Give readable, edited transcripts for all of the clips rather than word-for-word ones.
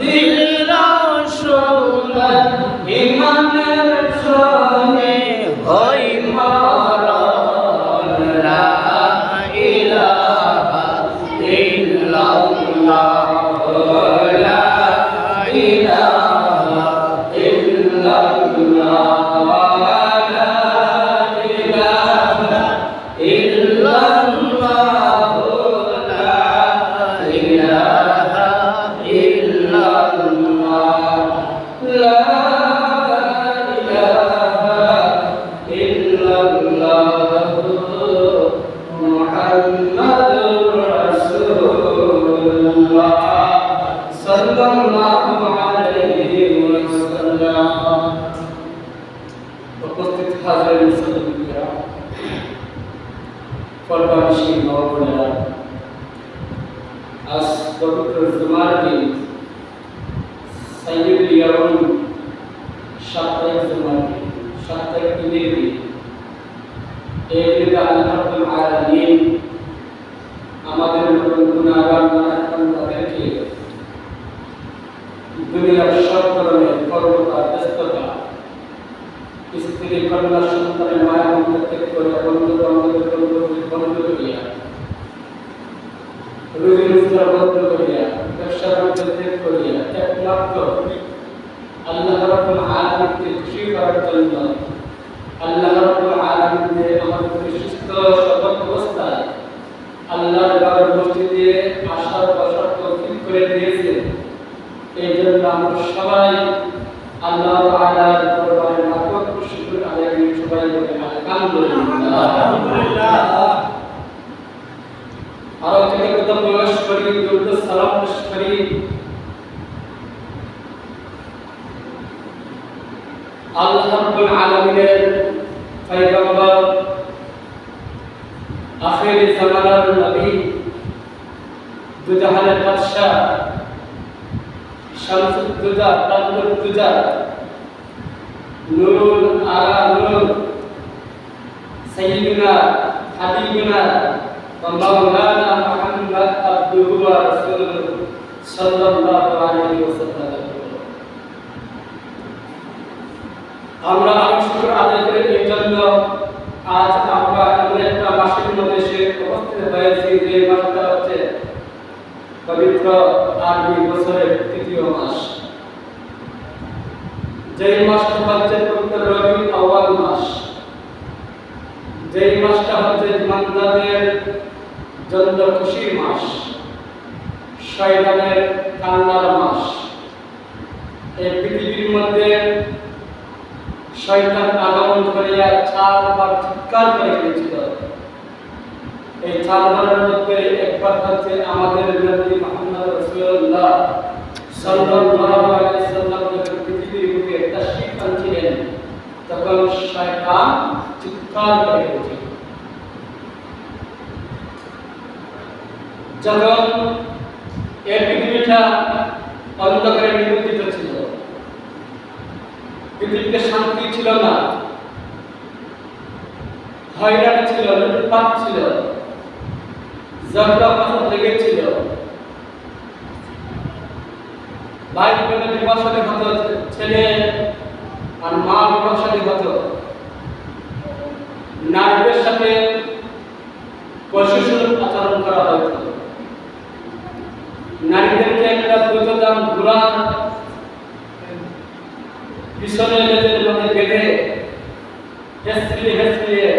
দিল রসুল ইমানের সঙ্গে হই মরণ লা ইলাহা ইল্লাল্লাহ লা ইলাহা ইল্লাল্লাহ উপস্থিত হাজির মুসলিমরা ফরমাশি নওয়াবুল্লাহ আজ পবিত্র জুমার দিন সাইয়্যিদুল ইয়াউম সাপ্তাহিক জুমার দিন সাপ্তাহিক ঈদের দিন এই দিনে আল্লাহ রাব্বুল আলামিন আমাদের গুনাহগার বান্দাদেরকে দুনিয়ার সব ধরনের কর্মতা ব্যস্ততা স্ত্রী কন্যা সন্তানের মায়ের মধ্যে ত্যাগ করে বন্ধু বান্ধবের বন্ধ করিয়া রুজি রোজগার বন্ধ করিয়া ব্যবসা বাণিজ্য ত্যাগ করিয়া একমাত্র আল্লাহ রাব্বুল আলামিনকে খুশি করার জন্য আল্লাহ রাব্বুল আলামিন আমাদেরকে সুস্থ সবল অবস্থায় আল্লাহর ঘরের মসজিদে আসার বসার তৌফিক করে দিয়েছেন। এই জন্য আমরা সবাই আল্লাহ তাআলার দরবারে লাখো শুকর আদায় করি, সবাই বলে আলহামদুলিল্লাহ। আরো থেকে কথা প্রকাশ করি, দরুদ সালাম পেশ করি আল্লাহ রাব্বুল আলামিনের পয়গম্বর আখির জামানার নবী দুজাহানের বাদশা শামসুদ দুজা তাবুল দুজা নুরুল আলা নূর সাইয়্যিদুনা হাবিবুনা ওয়া মাওলানা মুহাম্মদ আবদুহু ওয়া রাসূলুহু সাল্লাল্লাহু আলাইহি ওয়াসাল্লাম। আমরা শুকর আদায় করি এই জন্য আজ আমরা এমন একটা মাসের মধ্যে এসে উপস্থিত হয়েছি যে মাসটা হচ্ছে পবিত্র আরবি বছরের তৃতীয় মাস। যেই মাসটা হচ্ছে পবিত্র রবিউল আউয়াল মাস, যেই মাসটা হচ্ছে বান্দাদের জন্য খুশির মাস, শয়তানের কান্নার মাস। এই পৃথিবীর মধ্যে শয়তান আগমন করিয়া চারবার চিৎকার করে গিয়েছিল। এই চারবারের মধ্যে একবার হচ্ছে আমাদের নবী মুহাম্মদ রাসূলুল্লাহ সাল্লাল্লাহু আলাইহি ওয়াসাল্লাম যখন পৃথিবীর বুকে তাশরীফ আনছিলেন তখন শয়তান চিৎকার করে গিয়েছিল। যখন এই পৃথিবীটা অন্ধকারে নিমজ্জিত ছিল, পৃথিবীতে শান্তি ছিল না, হয়রানি ছিল, লুটপাট ছিল, ঝগড়া ফাসাদ লেগেছিল, ভাই বোনের বিবাহ শাদী হতো, ছেলে আর মা বিবাহ শাদী হতো, নারীদের সাথে পশুসুলভ আচরণ করা হতো, নারীদেরকে একটা দ্রুতগাম ঘোড়ার পিছনে লেজের মধ্যে বেঁধে হেসলিয়ে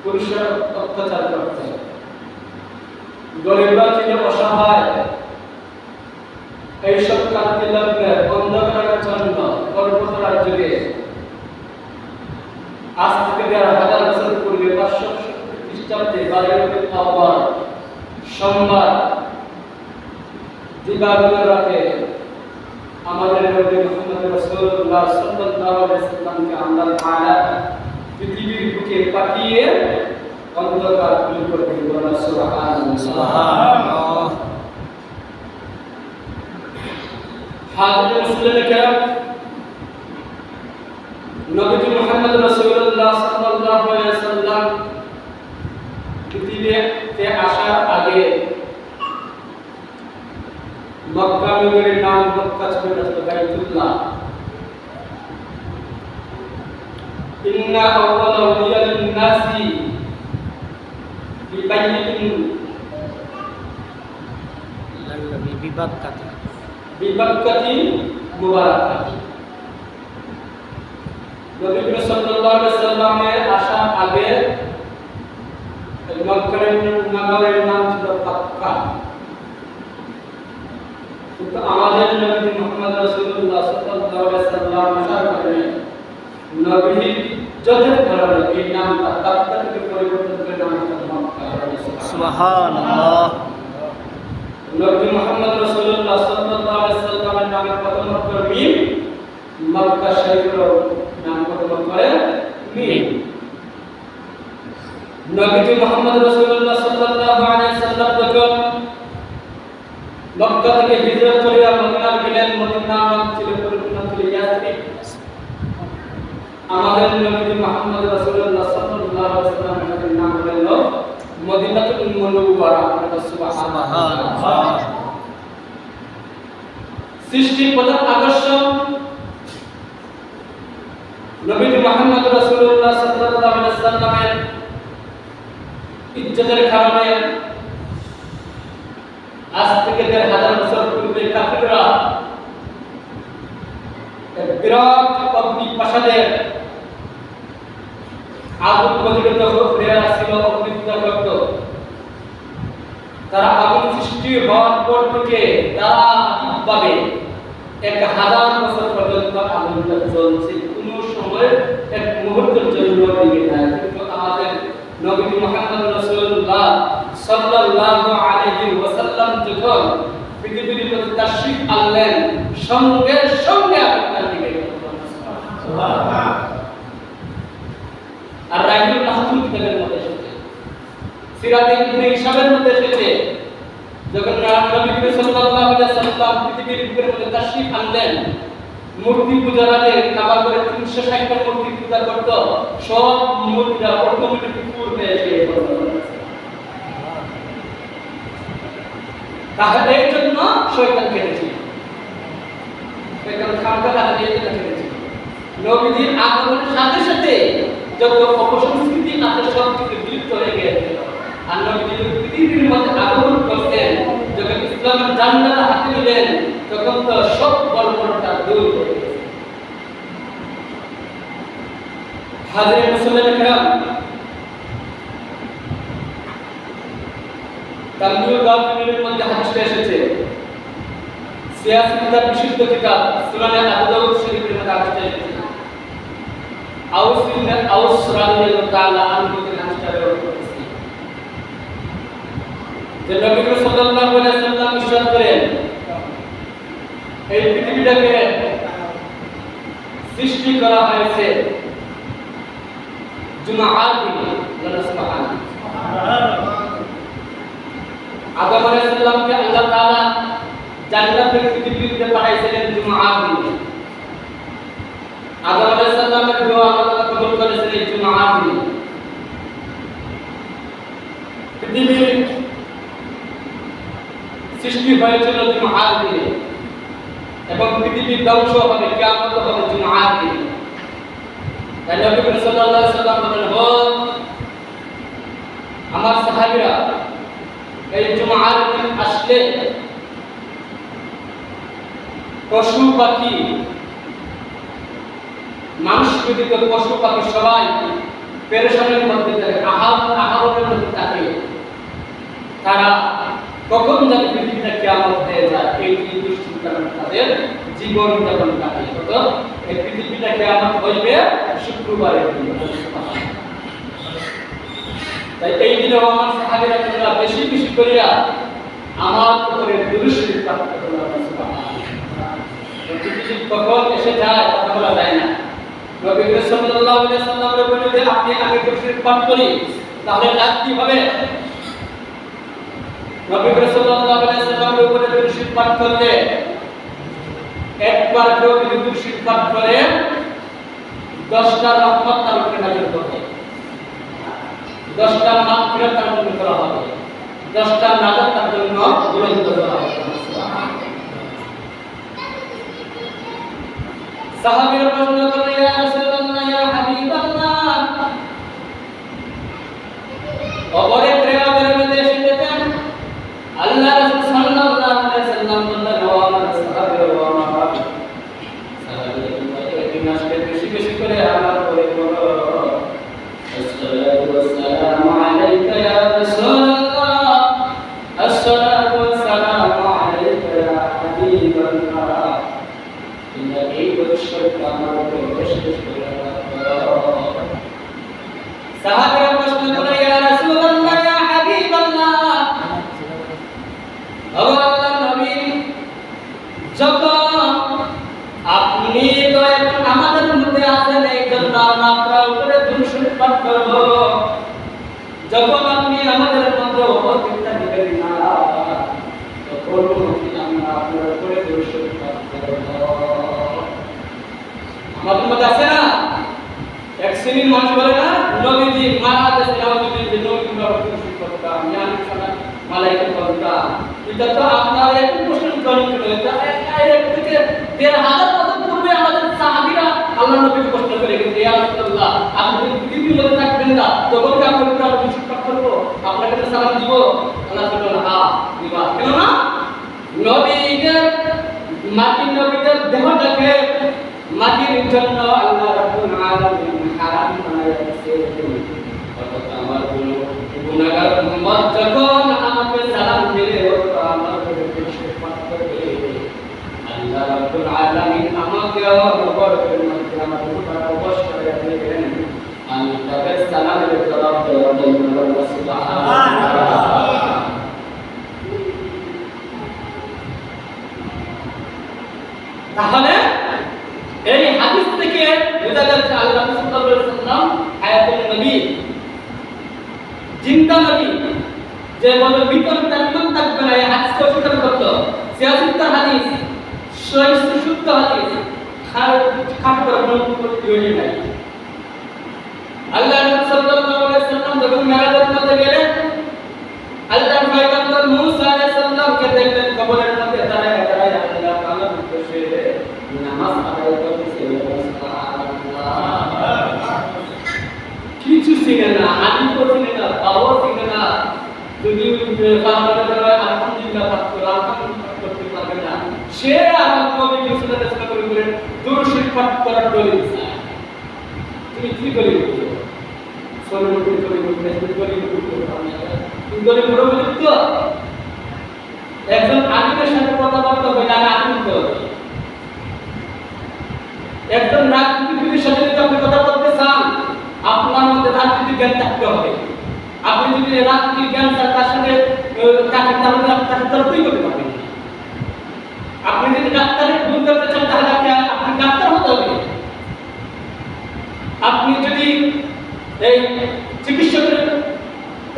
পুরুষের অত্যাচার করতে। গরিবরা ছিল অসহায়, এইসব কাজকে লগ্নে বন্ধ করার জন্য পরবর্তী যুগে আজ থেকে ১,৫০০ বছর পূর্বে ৫০০ খ্রিস্টাব্দে ১২ রবিউল আউয়াল সোমবার দিবাগত রাতে আমাদের নবী মুহাম্মদ রাসূলুল্লাহ সাল্লাল্লাহু আলাইহি ওয়াসাল্লামকে আল্লাহ তাআলা পৃথিবীর বুকে পাঠিয়ে অন্ধকার দূর করে দিলেন। সুবহানাল্লাহ। হাজির মুসলিম কেরাম, নবী মুহাম্মদ রাসূলুল্লাহ সাল্লাল্লাহু আলাইহি ওয়াসাল্লাম পৃথিবীতে আসার আগে মক্কা নগরীর নাম মক্কা ছিল বাইতুল্লাহ। ইন্না আউওয়ালা ওয়ালিয়াল নাসি বিবাইতিন লাল্লাহি বিবাক্কাতি মুবারাকাত। নবী সাল্লাল্লাহু আলাইহি সাল্লামের আসার আগে মক্কার নগরের নাম ছিল মক্কা। কিন্তু আমাদের নবী মুহাম্মদ রাসূলুল্লাহ সাল্লাল্লাহু আলাইহি সাল্লাম আসার পরে নবী যতের কারণে এই নামটা মক্কা থেকে পরিবর্তন করে নাম মক্কা। সুবহানাল্লাহ। নবী মুহাম্মদ রাসূলুল্লাহ সাল্লাল্লাহু আলাইহি সাল্লামের নামে প্রথম অক্ষর মিম, মক্কা শরীফের নাম প্রথম অক্ষরে মিম। নবী মুহাম্মদ রাসূলুল্লাহ সাল্লাল্লাহু আলাইহি সাল্লাম যখন মক্কা থেকে হিজরত করে মদিনা গেলেন, মদিনার নাম ছিল পরিণত ইয়াসরিব। আমাদের নবী মুহাম্মদ রাসূলুল্লাহ সাল্লাল্লাহু আলাইহি সাল্লামের নাম হলো মদিনাতুল মুনাওয়ারা। সুবহানাল্লাহ। সৃষ্টির প্রধান আকর্ষণ নবী মুহাম্মদ রাসূলুল্লাহ সাল্লাল্লাহু আলাইহি সাল্লামের ইজ্জতের কারণে আজ থেকে ১,৫০০ বছর পূর্বে কাফিররা এক বিরাট অগ্নি প্রাসাদের আগুন প্রজ্বলিত করে ছিল, অগ্নিপূজা করত। তারা আগুন সৃষ্টি হওয়ার পর থেকে ধারাবাহিকভাবে ১,০০০ বছর পর্যন্ত আগুনটা চলছে, কোন সময় এক মুহূর্তের জন্য নিভে যায়। কিন্তু আমাদের নবী মুহাম্মদ রাসূলুল্লাহ সাল্লাল্লাহু আলাইহি ওয়াসাল্লাম যখন পৃথিবীর মধ্যে তাশরীফ আনলেন, সঙ্গে সঙ্গে আগুনটা নিভে গেল। সুবহানাল্লাহ। আর রাইহুল মাহফুজ কিতাবের মধ্যে এসেছে, সিরাতে ইবনে হিশামের মধ্যে এসেছে, যখন নবী সাল্লাল্লাহু আলাইহি ওয়াসাল্লাম পৃথিবীর বুকের মধ্যে তাশরীফ আনলেন, মূর্তি পূজারীদের কাবা করে ৩৬০টা মূর্তি পূজা করত, সব মূর্তিরা অটোমেটিক পূর্বে এসে পড়ল। তাহলে এর জন্য শয়তান কেটেছিল, শয়তান খামকা তাহলে এই জন্য কেটেছিল। নবীজির আগমনের সাথে সাথে যত অপসংস্কৃতি আছে সব কিছু বিলুপ্ত হয়ে গিয়েছিল। আর নবীজি পৃথিবীর মধ্যে আগমন করতেন, যখন ইসলামের জান্নাত হাতে নিলেন, তখন তো সব বর্বরতা দূর হয়ে গেছে। হাজির মুসলিম کرام, তানবীহুল গাফিলিনের মধ্যে হাদিসটা এসেছে, সিয়াসী কিতাব, বিশুদ্ধ কিতাব সুনানে আবু দাউদ শরীফের মধ্যে হাদিসটা এসেছে। আউস রাদিয়াল্লাহু তাআলা আনহু থেকে হাদিসটা বর্ণনা করেছেন যে নবী সাল্লাল্লাহু আলাইহি ওয়াসাল্লাম ইরশাদ করেন, এই পৃথিবীটাকে সৃষ্টি করা হয়েছে জুমআর দিনে। সুবহানাল্লাহ। আদম আলাইহিস সালামকে আল্লাহ তাআলা জান্নাত থেকে পৃথিবীতে পাঠাইছিলেন জুমআর দিনে। আদম আলাইহিস সালামের দোয়া আল্লাহ কবুল করেছিলেন জুমআর দিনে। পৃথিবীর সৃষ্টি হয়েছিল জুমআর দিনে এবং পৃথিবীর ধ্বংস হবে, কিয়ামত হবে জুমআর দিনে। তাই নবী সাল্লাল্লাহু আলাইহি ওয়াসাল্লাম বলেন, ও আমার সাহাবীরা, এই জুমআর দিন আসলে পশু পাখি, মানুষ ব্যতীত পশু পাখি সবাই পেরেশানির মধ্যে থাকে, আহারের মধ্যে থাকে। তারা কখন যাতে পৃথিবীটা কিয়ামত হয়ে যায় এই দুশ্চিন্তার তাদের জীবন যাপন কাটে। তো এই পৃথিবীটা কিয়ামত হইবে শুক্রবারে। তাই এই দিনে আমার সাহাবীরা তোমরা বেশি বেশি করিয়া আমার উপরে দুরূদ শরীফ পাঠ করো। পৃথিবী কখন এসে যায় কথা বলা যায় না। নবী সাল্লাল্লাহু আলাইহি ওয়াসাল্লামের বলে যে আপনি আগে দুরূদ শরীফ পাঠ করি, তাহলে লাভ কি হবে? নবী সাল্লাল্লাহু আলাইহি ওয়াসাল্লামের উপরে দুরূদ শরীফ পাঠ করলে একবার কেউ দুরূদ শরীফ পাঠ করে 10টা রহমত তার উপরে নাযিল হবে, 10টা মাগফিরাত তার জন্য করা হবে, 10টা নাজাত তার জন্য গ্রহণ করা হবে। সাহাবীরা প্রশ্ন করলেন, ইয়া রাসূলুল্লাহ, ইয়া হাবিবাল্লাহ, কবরে কিয়ামতের মধ্যে এসেছেন আল্লাহ রাসূল সাল্লাল্লাহু আলাইহি ওয়াসাল্লাম বললেন, ও আমার সাহাবীরা, ও আমার সাহাবীরা, একদিন আসলে বেশি বেশি করে আমার করে বলো, আসসালাতু ওয়াসসালামু আলাইকা ইয়া রাসূলুল্লাহ, আসসালাতু ওয়াসসালামু আলাইকা ইয়া হাবিবাল্লাহ। এই বৎসরটা আমার উপরে বেশি বেশি করে সাহাবীরা প্রশ্ন করে, ইয়া রাসূলুল্লাহ, ইয়া হাবিবাল্লাহ, ও আল্লাহর নবী, যখন আপনি তো এখন আমাদের মধ্যে আছেন, এই জন্য আমরা আপনার উপরে দুরূদ শরীফ পাঠ করব, যখন আপনি আমাদের মধ্যে উপস্থিত থাকবেন না, তখন আমরা আপনার উপরে দুরূদ শরীফ পাঠ করব। আমাদের মধ্যে আছে না এক শ্রেণীর মানুষ বলে না, নবীজি মারা গেছে, নবীজি নবী দুরূদ করতাম, জানি সানা মালাইকা বলতাম, এটা তো আপনার একটু প্রশ্ন করেন কেন? এটা এক থেকে ১,৫০০ বছর পূর্বে আমাদের সাহাবীরা আল্লাহর নবীকে প্রশ্ন করে গেছে, ইয়া রাসূলুল্লাহ, আপনি যদি পৃথিবীর মধ্যে থাকবেন না, তখন কি আপনার উপরে আমরা বিশ্বাস করব? আপনার কাছে সালাম দিব? আল্লাহ বললেন, হ্যাঁ দিবা। কেন না? নবীদের নবীদের দেহটাকে মাটির জন্য আল্লাহ রাব্বুল আলামিন হারাম বানায় দিয়েছেন। অর্থাৎ আমার গুনাহগার উম্মত যখন আমাকে সালাম দিলে, আমার উপরে বিশ্বাস করবে, আল্লাহ রাব্বুল আলামিন আমাকে বরকতের মধ্যে আমার উপর অবশ্যই রাখবেন। আমি তাদের সালামের জবাব দেওয়ার জন্য সুবহানাল্লাহ। তাহলে এই হাদিস থেকে বোঝা যাচ্ছে আল্লাহ সাল্লাল্লাহু আলাইহি ওয়াসাল্লাম হায়াতুন নবী, জিন্দা নবী, যে বলে ভিতরে তার ইমান থাকবে না, এই হাদিসকে অস্বীকার করতো। ৭৬ হাদিস, শুদ্ধ হাদিস, খাট করে কোনো তৈরি নাই। আল্লাহ সাল্লাল্লাহু আলাইহি ওয়াসাল্লাম যখন মেরাজের মধ্যে গেলেন, আল্লাহ পয়গম্বর মূসা আলাইহিস সালামকে দেখলেন কবরের মধ্যে দাঁড়ায় দাঁড়ায় আল্লাহ তাআলা বলতেছে, নামাজ আদায় করতেছে, কিছু চিনে না, হাদিসও চিনে না, বাবাও চিনে না, যদি আলহামদুলিল্লাহ করতে পারবে না, সে আর নবীকে সাল্লাল্লাহু আলাইহি ওয়াসাল্লাম দুরূদ শরীফ পাঠ করার দলিল চায়। তুমি কি দলিল করছো? সর্বপ্রথম দলিল তো একজন আলিমের সাথে কথাবার্তা হয়ে যাবে, আলিম তো একজন রাজনীতিবিদের সাথে যদি আপনি কথা বলতে চান, আপনার মধ্যে রাজনীতির জ্ঞান থাকতে হবে। আপনি যদি রাজনীতির জ্ঞান তার সাথে তাহলে তাকে তর্কই করতে পারবেন না। আপনি যদি ডাক্তারের ভুল করতে চান, তাহলে আপনি ডাক্তার হতে হবে। আপনি যদি এই চিকিৎসকের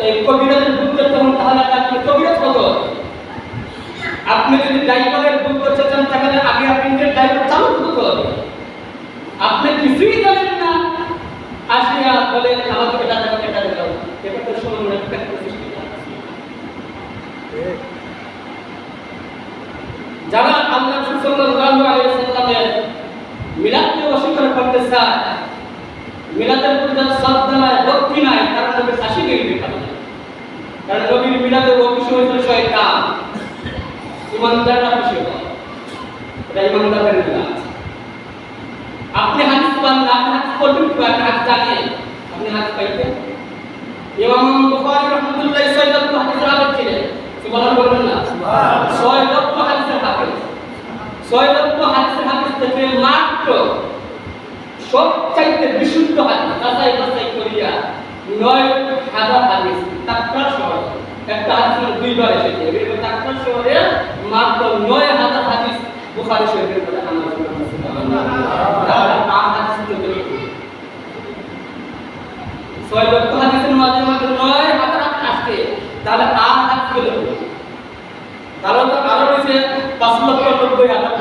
এই কবিরাজের ভুল করতে হন, তাহলে আপনি কবিরাজ হতে হবে। আপনি যদি ড্রাইভারের ভুল করতে চান, তাহলে আগে আপনি ড্রাইভার চালক হতে হবে। আপনি কিছুই জানেন না, আসিয়া বলেন আমাকে এটা দাও, এটা দাও, এটা তো সময় একটা সৃষ্টি। যারা আল্লাহ সাল্লাল্লাহু আলাইহি ওয়াসাল্লামের মিলাদকে অস্বীকার করতে চায়, মিলাদের প্রতি শ্রদ্ধা নাই, ভক্তি নাই, তারা নবীর শাসি গিয়ে পাবে না। কারণ নবীর মিলাদের অফিস হয়েছিল শয়তান, ইমানদাররা খুশি হয়, এটা ইমানদারের মিলাদ। আপনি হাদিস পান না, আপনি হাদিস পড়বেন কি? আপনি হাদিস জানেন, আপনি হাদিস পাইতেন। ইমাম বুখারী রাহমাতুল্লাহ ৬ লক্ষ হাদিসের হাফেজ ছিলেন, সুবহানাল্লাহ বলবেন না? ৬ লক্ষ হাদিসের হাফেজ। ৬ লক্ষ হাদিসের হাফেজ থেকে মাত্র সবচাইতে বিশুদ্ধ হাদিস যাচাই বাছাই করিয়া ৯,০০০ হাদিস তাকরার শহরে, একটা হাদিস ২বার এসেছে, এর তাকরার শহরে মাত্র ৯,০০০ হাদিস বুখারী শরীফের মধ্যে আমরা সুবহানাল্লাহ। ৬ লক্ষ হাদিসের মধ্যে মাত্র ৯,০০০ আসছে, তাহলে আর হাদিস গুলো তাহলে তো আরো রয়েছে ৫,৯০,০০০,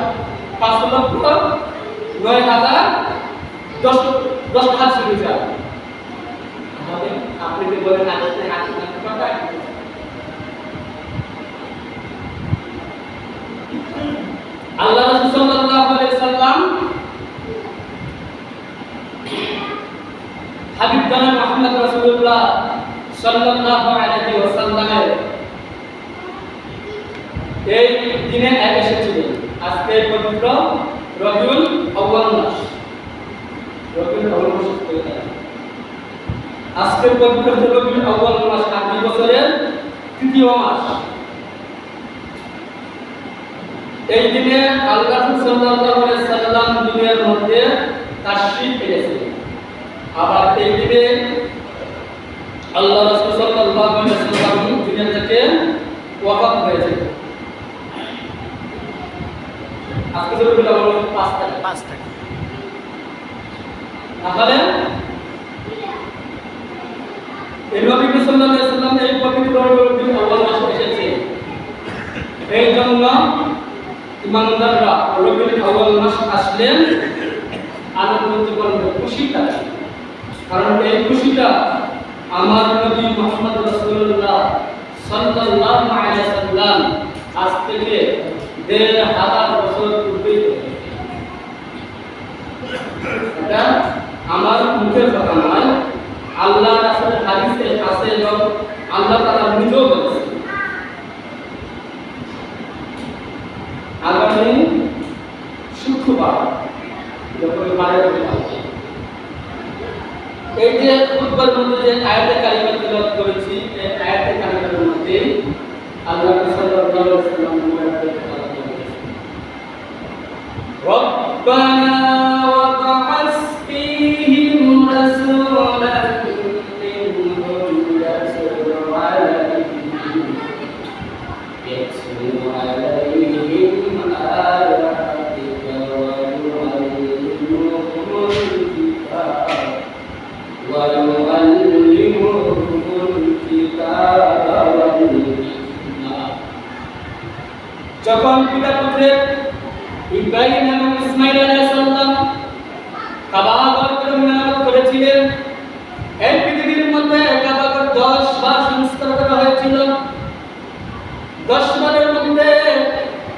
৫,৯০,০০০ 10 হাদিস রয়েছে। আপনি যে বলেন হাদিস নাই, হাদিস না কথা, আল্লাহ রাসূল সাল্লাল্লাহু আলাইহি সাল্লাম হাবিব জানাব মুহাম্মদ রাসূলুল্লাহ সাল্লাল্লাহু আলাইহি ওয়াসাল্লামের এই দিনে এসেছিলেন। আজকে পবিত্র রবিউল আউয়াল মাস, রবিউল আউয়াল মাস আজকে পবিত্র রবিউল আউয়াল মাস, আরবি বছরের তৃতীয় মাস। এই দিনে আল্লাহ সাল্লাল্লাহু আলাইহি ওয়াসাল্লাম দুনিয়ার মধ্যে তাশরীফ এনেছিলেন। আবার এই দিনে আল্লাহ রাসূল সাল্লাল্লাহু আলাইহি ওয়াসাল্লাম দুনিয়া থেকে ওয়াফাত হয়েছেন। আজকে রবিউল আউয়াল 5 তারিখ। তাহলে এই নবী সাল্লাল্লাহু আলাইহি ওয়াসাল্লাম এই পবিত্র রবিউল আউয়াল মাসে এসেছে। এই জন্য ইমানদাররা রবিউল আউয়াল মাস আসলে আনন্দিত করবে, খুশি থাকে। কারণ এই খুশিটা আমার নবী মুহাম্মদ রাসূলুল্লাহ সাল্লাল্লাহু আলাইহি ওয়াসাল্লাম আজ থেকে ১৫০০ বছর পূর্বে এটা আমার মুখের কথা নয়, আল্লাহ রাসূলের হাদিসে আছে এবং আল্লাহ তাআলা নিজেও বলেছেন। আগামী শুক্রবার যখন মারা যাবে, এই যে খুতবার মধ্যে যে আয়াতে কারিমা তেলাওয়াত করেছি, এই আয়াতে কারিমার মধ্যে আল্লাহ সাল্লাল্লাহু আলাইহি ওয়াসাল্লাম রব্বানা ওয়া বা'আস ফীহিম রাসূলান মিনহুম ইয়াতলু আলাইহিম আয়াতিকা ওয়া يعلمهم الكتاب والحكمة। যখন পিতা পুত্র ইব্রাহিম এবং ইসমাঈল আলাইহিস সালাম কাবা নির্মাণ করেছিলেন, এই পৃথিবীর মধ্যে কাবা 10 বার সংস্কার করা হয়েছিল। 10 বারের মধ্যে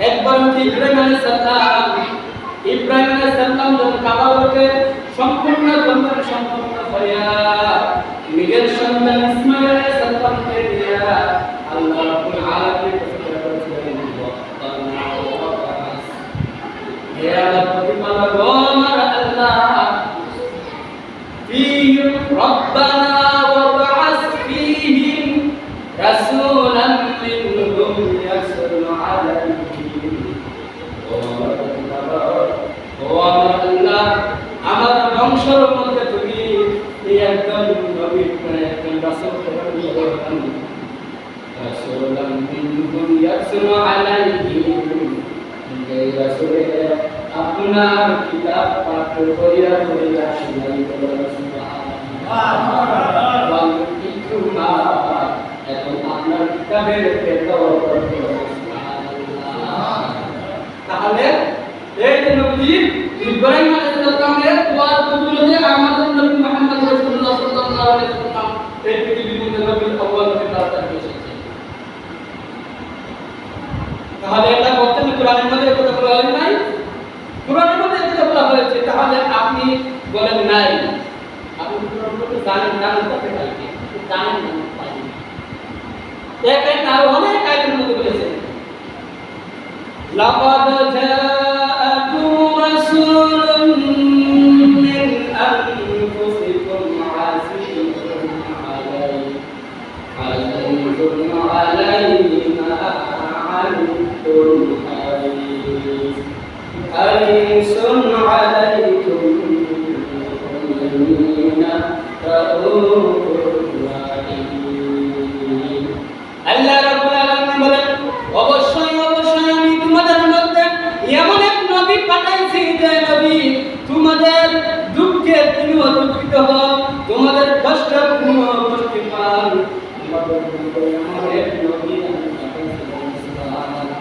একবার ইব্রাহিম আলাইহিস সালাম যখন কাবাকে সম্পূর্ণ করিয়া নিজের সন্তান ইসমাঈল আলাইহিস সালামকে দিয়া আল্লাহ রাব্বুল আলামিন করেছিলেন, হে আল্লাহ প্রতিপালক আমার আল্লাহ, ফীহিম রব্বানা ওয়া বা'আস ফীহিম রাসূলান মিনহুম ইয়াতলু আলাইহিম। ও আমার আল্লাহ, আমার বংশের মধ্যে তুমি এই একজন নবী, একজন রাসূল প্রেরণ করলেন। রাসূলান মিনহুম ইয়াতলু আলাইহিম, এই রাসূলে আপনার কিতাব পাঠ করিয়া করিয়া শুনাই করেন। সুবহানাল্লাহ। এখন আপনার কিতাবের তেলাওয়াত করতে। সুবহানাল্লাহ। তাহলে এই যে নবী ইব্রাহিম আলাইহিস সালামের দোয়ার কবুল হয়ে আমাদের নবী মুহাম্মদ রাসূলুল্লাহ সাল্লাল্লাহু আলাইহি ওয়াসাল্লাম এই পৃথিবীর মধ্যে রবিউল আউয়াল মাসে তার এসেছে। তাহলে এটা বলতে কোরআনের মধ্যে কথা বলা হয় নাই, কোরআনের মধ্যে এটা বলা হয়েছে। তাহলে আপনি বলেন নাই, আপনি কোরআনের মধ্যে জানেন করতে পারেন, জানেন না পারেন। দেখেন আর অনেক আয়াতের মধ্যে বলেছে, লাকাদ জাআকুম রাসূলুম মিন আনফুসিকুম আযীজুন আলাইহি মা আনতুম হারিসুন আলাইকুম মুমিনিনা রাউফুর রাহিম। আল্লাহ রাব্বুল আলামিন বলেন, অবশ্যই আমি তোমাদের মধ্যে এমন এক নবী পাঠাইছি যে নবী তোমাদের দুঃখে তিনি দুঃখিত হন, তোমাদের কষ্ট তিনি কষ্ট পান। এমন এক নবী আমি পাঠাইছি। সুবহানাল্লাহ।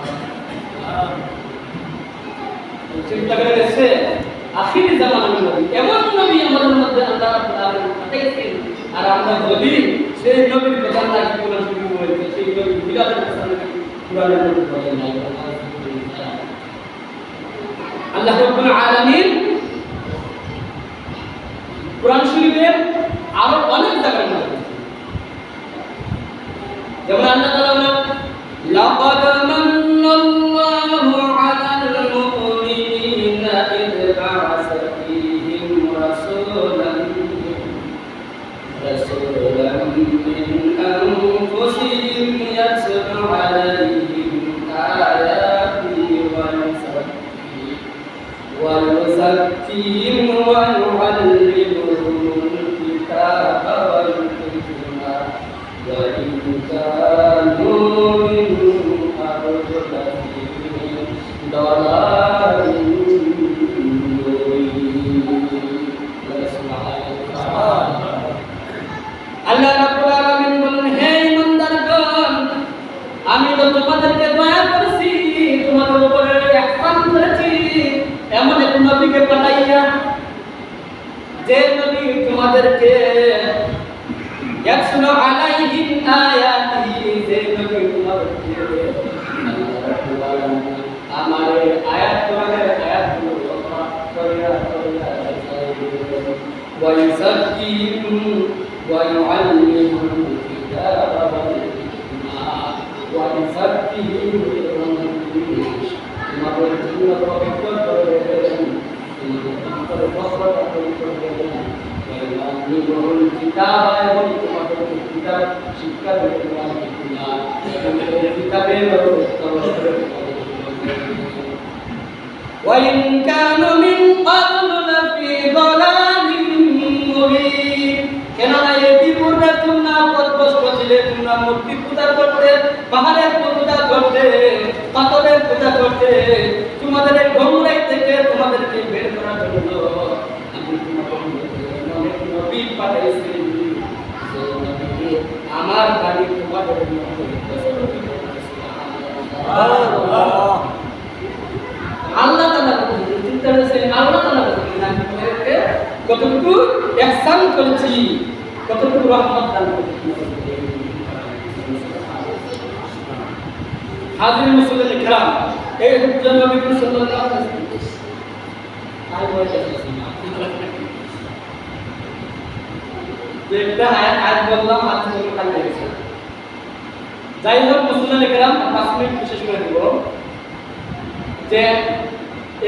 চিন্তা করে দেখছে আখির জামানার নবী, এমন নবী আমাদের মধ্যে আল্লাহ রাব্বুল আলামিন পাঠাইছেন। আর আমরা বলি সেই নবীর কথা না কি কোন শুরু হয়েছে, সেই নবী মিলাদের কথা কোরআনের মধ্যে বলে নাই। আল্লাহ রাব্বুল আলামিন কোরআন শরীফের যেমন আল্লাহ তাআলা বলেন লাকাদ মান্নাল্লাহু আলাল মুমিনিনা ইয বা'আসা ফীহিম রাসূলান মিন আনফুসিহিম ইয়াতলু আলাইহিম আয়াতিহি ওয়া يزكيهم ويعلمهم الكتاب والحكمة وإن كانوا من قبل لفي ضلال আল্লাহ রাব্বুল আলামিন বলেন, হে ঈমানদারগণ, আমি তো তোমাদেরকে দয়া করেছি, তোমাদের উপরে ইহসান করেছি এমন এক নবীকে পাঠাইয়া যে নবী তোমাদেরকে ইয়াতলু আলাইহিম আয়াতিহি, যে নবী তোমাদেরকে আমার আয়াত কোরআনের আয়াতগুলো পাঠ করিয়া ওয়া ইউযাক্কিহিম ওয়া ইউআল্লিমুহুম কিতাবা ওয়াল হিকমা ওয়া ইউযাক্কিহিম তোমাদের জন্য পবিত্র করে দেবেন, তোমাদের বস্ত্রটা পবিত্র করে দেবেন, ওয়াইউআল্লিমুহুল কিতাবা এবং তোমাদের কিতাব শিক্ষা দেবেন, ওয়াল হিকমা তোমাদের কিতাবের وإن كانوا من قبل لفي ضلال مبين কেননা এটি পূর্বে তোমরা পথভ্রষ্ট ছিলে, তোমরা মূর্তি পূজা করতে, পাহাড়ের পূজা করতে, পাথরের পূজা করতে, তোমাদের এই গোমরাই থেকে তোমাদেরকে বের করার জন্য আমি তোমাদের অনেক নবী পাঠাইছি, আমার বাড়ি তোমাদের আল্লাহ তাআলা চিন্তা করেছেন, আল্লাহ তাআলা কতটুকু ইহসান করেছি, কতটুকু রহমত দান করেছি। হাজির মুসলিম ইকরাম, এই জন্য নবী সাল্লাল্লাহু আলাইহি ওয়াসাল্লাম একটা আয়াত বললাম, হাতে করে কাজ করেছে। যাই হোক মুসলিম ইকরাম, 5 মিনিট বিশেষ করে দেব যে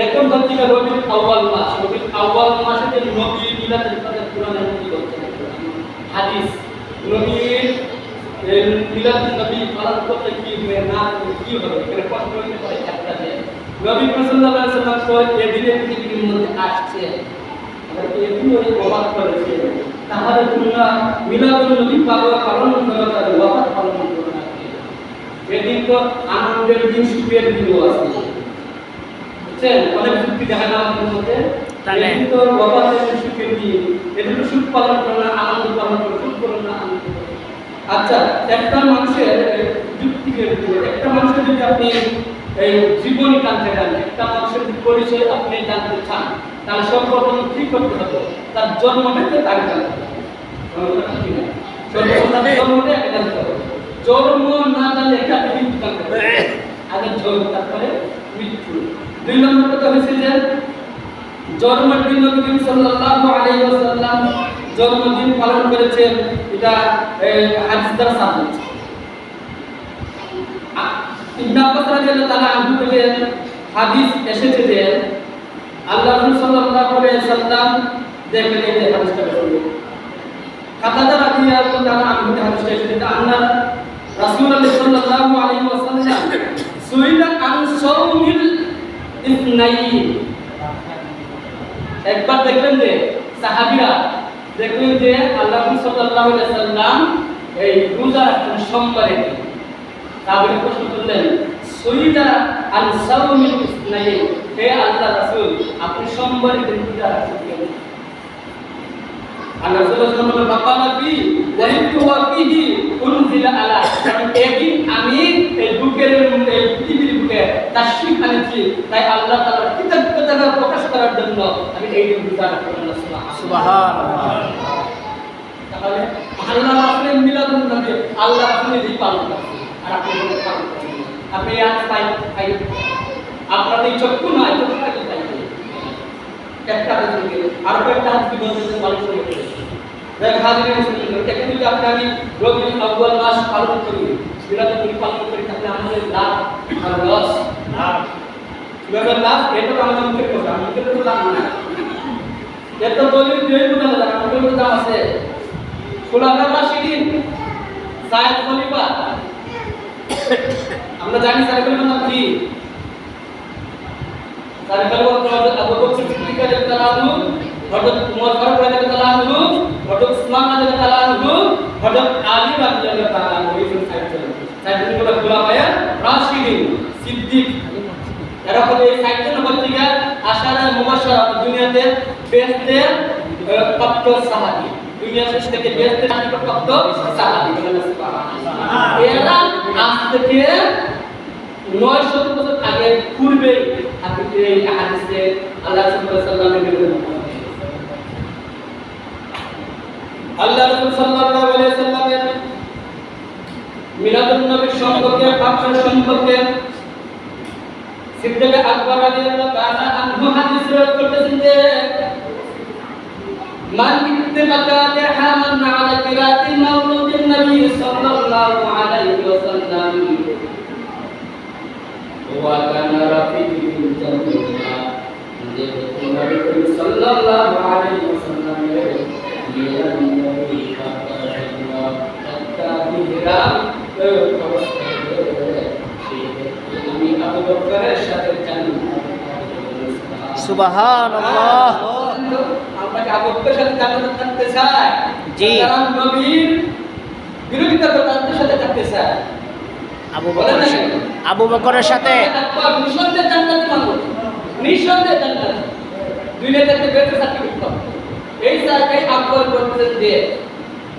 এখন হচ্ছে রবিউল আউয়াল মাস, রবিউল আউয়াল মাসে যে নবী মিলাদুল কদর কোরআনের মধ্যে বলছে হাদিস, নবীর মিলাদুন নবী পালন করতে কি হবে না কি হবে, এখানে প্রশ্ন হতে পারে একটা যে নবী সাল্লাল্লাহু আলাইহি ওয়াসাল্লাম তো এদিনে পৃথিবীর মধ্যে আসছে, আমরা এদিন ওই ওয়াফাত করেছে, তাহলে তোমরা মিলাদুন নবী পালন করার তার ওয়াফাত পালন করো না, এদিন তো আনন্দের দিন, সুখের দিনও আছে, অনেক যুক্তি দেখা না আমাদের মধ্যে, এদিন তো ওয়াফাতের সুখের দিন, এদিন তো সুখ পালন করো না, আনন্দ পালন করো, সুখ করো না, আনন্দ করো। আচ্ছা, একটা মানুষের যুক্তিকে, একটা মানুষের যদি আপনি এই জীবনী জানতে চান, একটা মানুষের পরিচয় আপনি জানতে চান, তাহলে সর্বপ্রথম কি করতে হবে, তার জন্মটাকে তাকে জানতে হবে, জন্মটা একে জানতে হবে, জন্ম না জানলে একে আপনি মৃত্যু জানতে হবে, আগে জন্ম তারপরে মৃত্যু। 2 নম্বর কথা হচ্ছে যে জন্মদিন নবী সাল্লাল্লাহু আলাইহি ওয়াসাল্লাম জন্মদিন পালন করেছেন, এটা হাদিস দ্বারা সাবিত। ইবনে আব্বাস রাদিয়াল্লাহু তাআলা আনহু থেকে হাদিস এসেছে যে আল্লাহ রাসূল সাল্লাল্লাহু আলাইহি ওয়াসাল্লাম দেখেন, এই হাদিসটা বলুন, কাতাদা রাদিয়াল্লাহু তাআলা আনহু থেকে হাদিসটা এসেছে যে আল্লাহ রাসূলুল্লাহ সাল্লাল্লাহু আলাইহি ওয়াসাল্লাম সুইলা আন সাওমিল ইসনাইন, একবার দেখলেন যে সাহাবীরা দেখলেন যে আল্লাহ সাল্লাল্লাহু আলাইহি ওয়াসাল্লাম এই রোজা রাখতেন সোমবারে, তারপরে প্রশ্ন করলেন সুইলা আন সাওমিল ইসনাইন, হে আল্লাহ রাসূল আপনি সোমবারে দিন রোজা রাখছেন কেন? আল্লাহ রাসূল সাল্লাল্লাহু আলাইহি ওয়াসাল্লাম ফিহি উনজিলা আলা, এদিন আমি এই বুকের এই পৃথিবীর বুকে তাশরীফ আনেছি, তাই আল্লাহ তাআলার কৃতজ্ঞতা প্রকাশ করার জন্য আমি এই দিন রোজা রাখলাম। সুবহানাল্লাহ। তাহলে আল্লাহ রাসূলের মিলাদুন নবী আল্লাহ রাসূল নিজেই পালন করেন, আর আপনি পালন করেন, আপনি আজ পাই আপনার এই চক্ষু নয়, চক্ষুটাকে পাই একটা দিকে আর একটা হাত বলতে পালন করে হাজির মুসলিম এখানে যদি আমি রবিউল আউয়াল মাস পালন করি মিলাদুন নবী পালন করি তাহলে আমাদের লাভ আর লস কিভাবে লাভ এটা তো আমাদের মুখের কথা মুখের তো লাভ না এত দলিল দিয়ে বলা যায় আমাদের তো দাম আছে খুলাফা রাশিদিন সাইদ খলিফা আমরা জানি সাইদ খলিফার নাম কি সাইদ খলিফা আবু বকর সিদ্দিক রাদিয়াল্লাহু আনহু হযরত উমর ফারুক রাদিয়াল্লাহু আনহু হযরত উসমান রাদিয়াল্লাহু আনহু হযরত আলী রাদিয়াল্লাহু তাআলা আনহু এই সাইদ খলিফা খুলাফায়ে রাশিদিন সিদ্দিক এরা হলো এই সাইদ নবতিকা আশারা মুবাশশারা দুনিয়াতে বেহেশতের প্রাপ্ত সাহাবী দুনিয়া শেষ থেকে বেহেশতের প্রাপ্ত সাহাবী বলেন সুবহানাল্লাহ এরা আজ থেকে 900 বছর আগে পূর্বে হাদিসে আল্লাহ সাল্লাল্লাহু আলাইহি ওয়াসাল্লামের আল্লাহ রাসূল সাল্লাল্লাহু আলাইহি ওয়াসাল্লামের মিলাদুন নবী সম্পর্কে পাপের সম্পর্কে সিদ্দিক আকবর রাদিয়াল্লাহু তাআলা আনহু হাদিস রওয়ায়াত করতেছেন যে মান ইত্তাবাকা হামান আলা কিরাতি মাওলুদিন নবী সাল্লাল্লাহু আলাইহি ওয়াসাল্লাম ওয়া কানা রাফিকুল জান্নাহ যে নবী সাল্লাল্লাহু আলাইহি ওয়াসাল্লাম মিলাদুন নবী হাত্তা বিহরাম আমি আবু বকরের সাথে জান্নাত সুবহানাল্লাহ আমরা কি আবু বকরের সাথে জান্নাতে থাকতে চাই জি যারা নবীর বিরোধিতা করে তাদের সাথে থাকতে চাই আবু বকরের সাথে নিঃসন্দেহে জান্নাত পাবো নিঃসন্দেহে জান্নাত দুনিয়াতে বেঁচে থাকতে পাবো এই জায়গায় আকবর বলতেছেন যে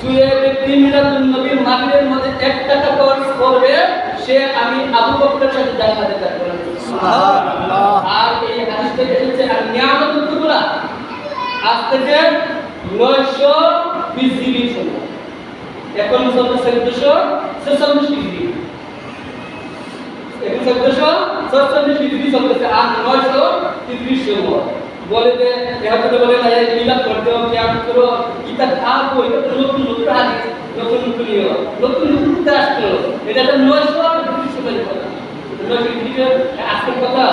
যে ব্যক্তি মিলাদুন নবীর মাহফিলের মধ্যে 1 টাকা খরচ করবে সে আমি আবু বকরের সাথে জান্নাতে থাকবো সুবহানাল্লাহ আর এই হাদিস থেকে এসেছে আর নিয়ামতুল কুবরা আজ থেকে 920 ডিগ্রি সময় এখন চলছে 1446 ডিগ্রি এখন 1446 ডিগ্রি চলতেছে আর 930 সময় বলে যে এত বলে না এই মিলাদ করতে হবে কিয়াম করো কিতাব থাকবো এটা তো নতুন নতুন হাদিস নতুন নতুন নতুন নতুন আসলো এটা তো 920 সময় কথা আজকের কথা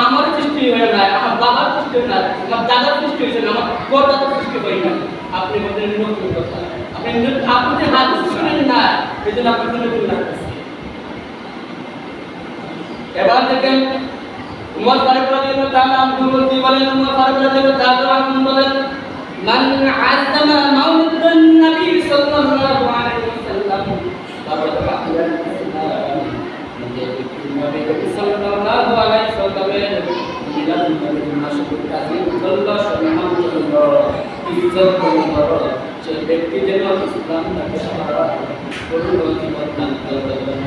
আমার সৃষ্টি হয় না আমার বাবার সৃষ্টি হয় না আমার দাদার সৃষ্টি হয়েছে না আমার পরদাদার সৃষ্টি হয় না আপনি বলেন নতুন কথা আপনি হাদিস শুনেন না এই জন্য আপনি নতুন লাগতেছে এবার দেখেন উমর ফারুক রাদিয়াল্লাহু তাআলা আনহু বলেন উমর ফারুক রাদিয়াল্লাহু তাআলা আনহু বলেন মান আযযামা মাউলিদান নবী সাল্লাল্লাহু আলাইহি ওয়াসাল্লাম বারকাতুহু নবী সাল্লাল্লাহু আলাইহি ওয়াসাল্লামের মিলাদুন নবীর মাসুক তাজিম আল্লাহ সুবহানাল্লাহ ইজ্জত করো যে ব্যক্তি যেন ইসলাম তাকে সারা করুন জীবন দান করবেন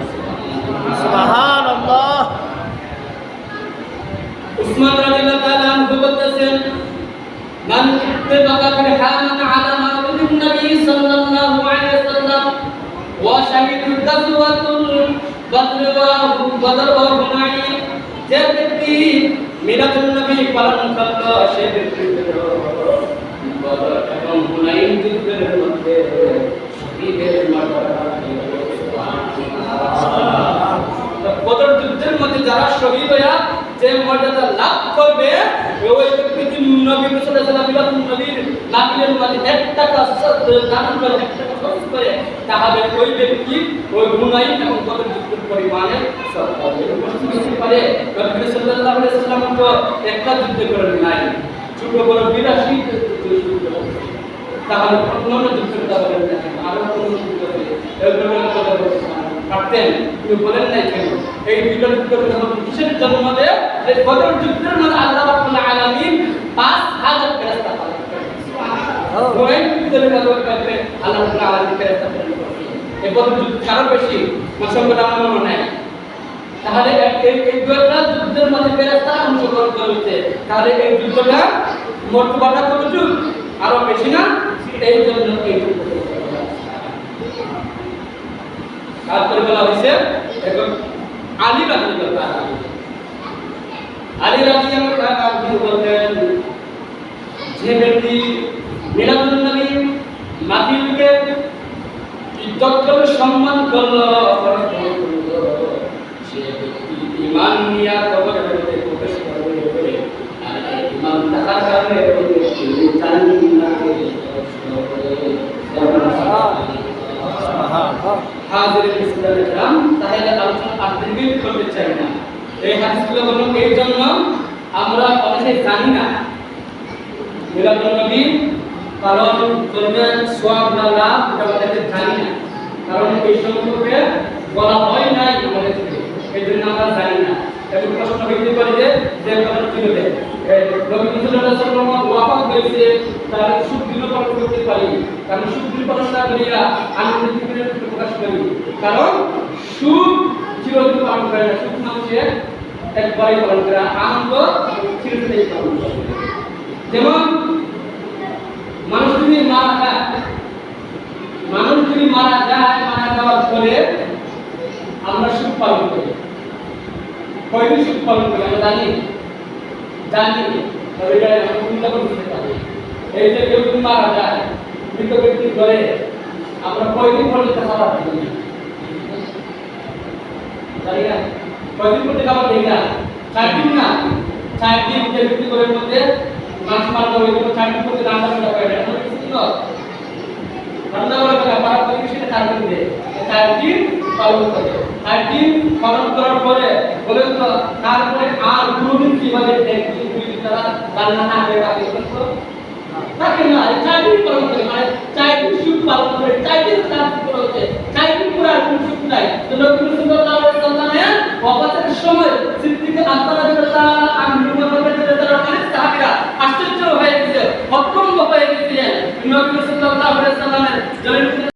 সুবহানাল্লাহ উসমান রাদিয়াল্লাহু তাআলা আনহু বলতেছেন মান ইত্তাবাকা বিহামান আলা মাউলিদিন নবী সাল্লাল্লাহু আলাইহি ওয়াসাল্লাম ওয়া শাহিদুল গাজওয়াতুল বদর ওয়া হুনাইন যে ব্যক্তি মিলাদুন নবী পালন করলো সে ব্যক্তি বদর এবং হুনাইন যুদ্ধের মধ্যে শহীদের মর্যাদা সুবহানাল্লাহ বদর যুদ্ধের মধ্যে যারা শহীদ হয়া যে মর্যাদা লাভ করবে ওই ব্যক্তি নবী সাল্লাল্লাহু আলাইহি ওয়াসাল্লাম নবীর মাহফিলের মধ্যে 1 টাকা দান করে 1 টাকা খরচ করে তাহলে ওই ব্যক্তি ওই হুনাইন এবং বদর যুদ্ধের পরিমাণে সওয়াব পাবে নবী সাল্লাল্লাহু আলাইহি ওয়াসাল্লাম তো একটা যুদ্ধ করেন নাই ছোট বড় 82 যুদ্ধ তাহলে অন্যান্য যুদ্ধের কথা বলেন না আরো কোন যুদ্ধ করে এগুলোর কথা পারতেন তিনি বলেন নাই কেন এই দুটো যুদ্ধের কথা কিসের জন্ম দেয় যে বদর যুদ্ধের মধ্যে আল্লাহ রাব্বুল আলামিন 5000 ফেরেশতা পাঠান সুবহানাল্লাহ ওই যুদ্ধের মধ্যে আল্লাহ রাব্বুল আলামিন ফেরেশতা পাঠান এই বদর যুদ্ধ কারো বেশি মুসলমান আমার মনে নাই তাহলে এই দুটো যুদ্ধের মধ্যে ফেরেশতা অংশগ্রহণ করতে তাহলে এই যুদ্ধটা মর্যাদা কতটুকু আরো বেশি না এই জন্য এই যুদ্ধ তারপরে বলা হয়েছে এখন আলী রাদিয়াল্লাহু তাআলা বলতেন যে ব্যক্তি মিলাদুন নবী যতটা সম্মান করলো সে ব্যক্তি ঈমান নিয়ে কবরের মধ্যে প্রবেশ করবে আর এই ঈমান থাকার কারণে ওই ব্যক্তি জান্নাতে প্রবেশ করবে হাজিরিন ইসলামের کرام তাহলে আলোচনা আর দীর্ঘ করতে চাই না এই হাদিসগুলো হলো এই জন্য আমরা অনেকে জানি না মিলাদুন নবী পালন করবে সওয়াব না লাভ এটা আমাদের জানি না কারণ এই সম্পর্কে বলা হয় নাই আমাদের এই জন্য আমরা জানি না এবং প্রশ্ন হইতে পারে যে কারণ কি হবে নবী সাল্লাল্লাহু আলাইহি ওয়াসাল্লাম ওয়াফাত হয়েছে তার সুদিন পালন করতে পারি কারণ সুদিন পালন না করিয়া আনন্দ জীবনের প্রকাশ করি কারণ সুদ চিরদিন পালন করে না সুদ মানুষের একবারই পালন করে আনন্দ চিরদিন পালন করে যেমন মানুষ যদি মারা যায় মারা যাওয়ার পরে আমরা সুদ পালন করি কয়দিন সুদ পালন করি আমরা জানি তবে এটা আমরা চিন্তা করতে পারি এই যে কেউ যদি মারা যায় মৃত ব্যক্তির ঘরে আমরা কয়দিন পর্যন্ত খাবার দিই না জানি না কয়দিন পর্যন্ত খাবার দিই না 4 দিন না 4 দিন যে ব্যক্তি ঘরের মধ্যে মাছ মারতে হবে 4 দিন পর্যন্ত রান্না করা হয় না এটা কিছু না রান্না করা হয় পারা করে সেটা 4 দিন দেয় 4 দিন পালন করে 4 দিন পালন করার পরে বলেন তো তারপরে আর কোনদিন কিভাবে একদিন দুই দিন তারা রান্না না করে বাকি করতে তাকে না 4 দিন পালন করে মানে 4 দিন সুদ পালন করে 4 দিন তার করে হচ্ছে 4 দিন পুরো আর কোন সুদ নাই তো নবী সাল্লাল্লাহু আলাইহি ওয়াসাল্লামের ওয়াফাতের সময় সিদ্দিক আকবর রাদিয়াল্লাহু আনহু অনেক সাহাবীরা আশ্চর্য হয়ে গেছে হতভম্ব হয়ে গেছিলেন নবী সাল্লাল্লাহু আলাইহি ওয়াসাল্লামের জমির